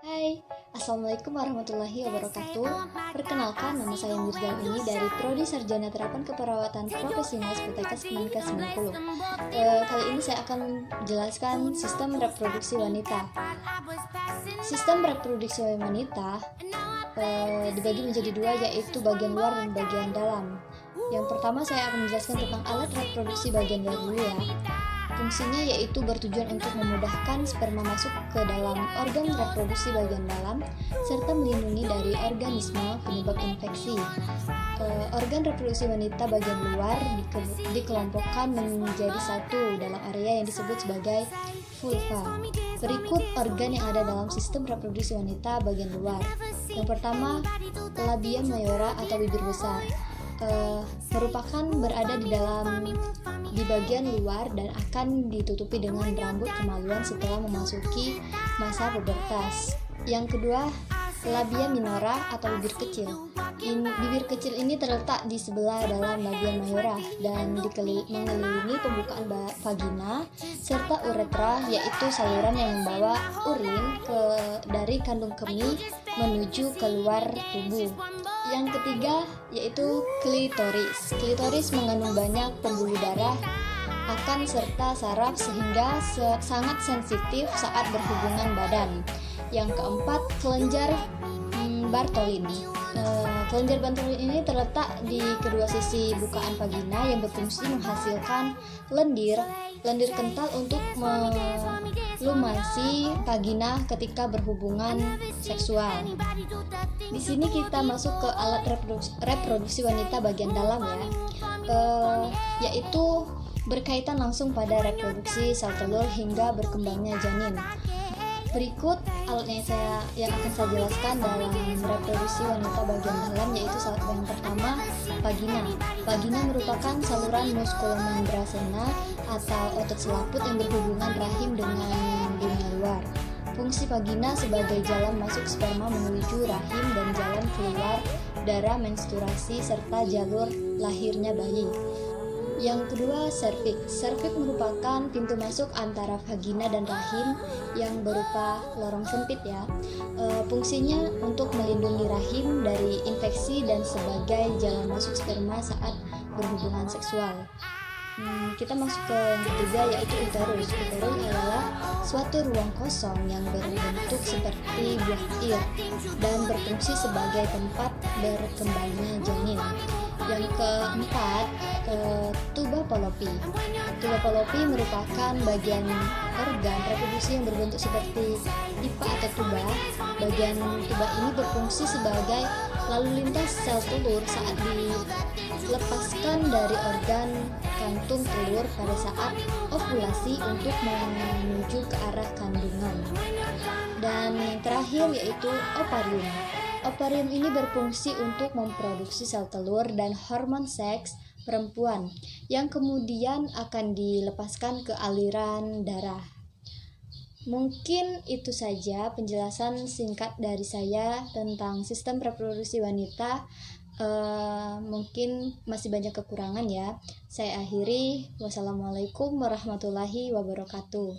Hai, Assalamualaikum warahmatullahi wabarakatuh. Perkenalkan, nama saya Mirza ini dari Prodi Sarjana Terapan Keperawatan Profesional Spotekas Kemenkes 90. Kali ini saya akan menjelaskan sistem reproduksi wanita. Sistem reproduksi wanita dibagi menjadi dua, yaitu bagian luar dan bagian dalam. Yang pertama saya akan menjelaskan tentang alat reproduksi bagian luar dulu ya. Fungsinya yaitu bertujuan untuk memudahkan sperma masuk ke dalam organ reproduksi bagian dalam serta melindungi dari organisme penyebab infeksi. Organ reproduksi wanita bagian luar dikelompokkan menjadi satu dalam area yang disebut sebagai vulva. Berikut organ yang ada dalam sistem reproduksi wanita bagian luar. Yang pertama, labia mayora atau bibir besar. Merupakan berada di bagian luar dan akan ditutupi dengan rambut kemaluan setelah memasuki masa pubertas. Yang kedua, labia minora atau bibir kecil. Bibir kecil ini terletak di sebelah dalam bagian mayora dan mengelilingi pembukaan vagina serta uretra, yaitu saluran yang membawa urin dari kandung kemih menuju keluar tubuh. Yang ketiga yaitu klitoris. Klitoris mengandung banyak pembuluh darah akan serta saraf sehingga sangat sensitif saat berhubungan badan. Yang keempat, kelenjar Bartholin. Kelenjar Bartholin ini terletak di kedua sisi bukaan vagina yang berfungsi menghasilkan lendir kental untuk melumasi vagina ketika berhubungan seksual. Di sini kita masuk ke alat reproduksi wanita bagian dalam ya, yaitu berkaitan langsung pada reproduksi sel telur hingga berkembangnya janin. Berikut alat yang akan saya jelaskan dalam reproduksi wanita bagian dalam, yaitu yang pertama, vagina. Vagina merupakan saluran muskulomembrana atau otot selaput yang berhubungan rahim dengan dunia luar. Fungsi vagina sebagai jalan masuk sperma menuju rahim dan jalan keluar darah menstruasi serta jalur lahirnya bayi. Yang kedua, serviks. Serviks merupakan pintu masuk antara vagina dan rahim yang berupa lorong sempit ya. Fungsinya untuk melindungi rahim dari infeksi dan sebagai jalan masuk sperma saat berhubungan seksual. Kita masuk ke yang ketiga, yaitu uterus. Uterus adalah suatu ruang kosong yang berbentuk seperti buah air dan berfungsi sebagai tempat berkembangnya janin. Yang keempat, tuba Fallopi. Tuba Fallopi merupakan bagian organ reproduksi yang berbentuk seperti pipa atau tuba. Bagian tuba ini berfungsi sebagai lalu lintas sel telur saat dilepaskan dari organ kantung telur pada saat ovulasi untuk menuju ke arah kandungan. Dan yang terakhir yaitu ovarium. Ovarium ini berfungsi untuk memproduksi sel telur dan hormon seks perempuan yang kemudian akan dilepaskan ke aliran darah. Mungkin itu saja penjelasan singkat dari saya tentang sistem reproduksi wanita. Mungkin masih banyak kekurangan ya. Saya akhiri. Wassalamualaikum warahmatullahi wabarakatuh.